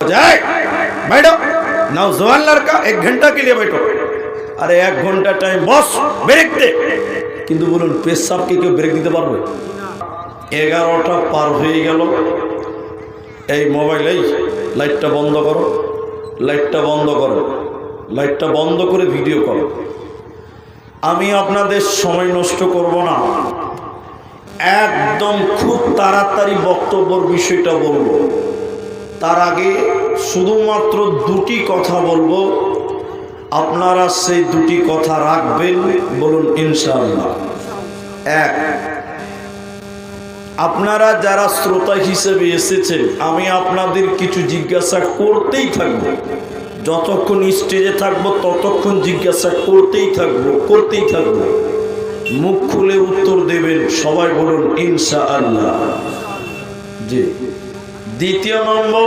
जाए बैठो नौजवान लड़का 1 घंटा के लिए बैठो अरे 1 घंटा टाइम बस ब्रेक दे কিন্তু বলুন পেশাবকে কেউ ব্রেক দিতে পারবে 11টা পার হয়ে গেল এই মোবাইল এই লাইটটা বন্ধ করো লাইটটা বন্ধ করো লাইটটা বন্ধ করে ভিডিও করো আমি আপনাদের সময় নষ্ট করব না একদম খুব তাড়াতাড়ি বক্তব্যের বিষয়টা বলবো তার আগে শুধুমাত্র দুটি কথা বলবো আপনারা সেই দুটি কথা রাখবেন বলুন ইনশাআল্লাহ এক আপনারা যারা শ্রোতা হিসেবে এসেছেন আমি আপনাদের কিছু জিজ্ঞাসা করতেই থাকবো যতক্ষণ স্টেজে থাকবো ততক্ষণ জিজ্ঞাসা করতেই থাকবো মুখ খুলে উত্তর দেবেন সবাই বলুন ইনশাআল্লাহ জি দ্বিতীয় নম্বর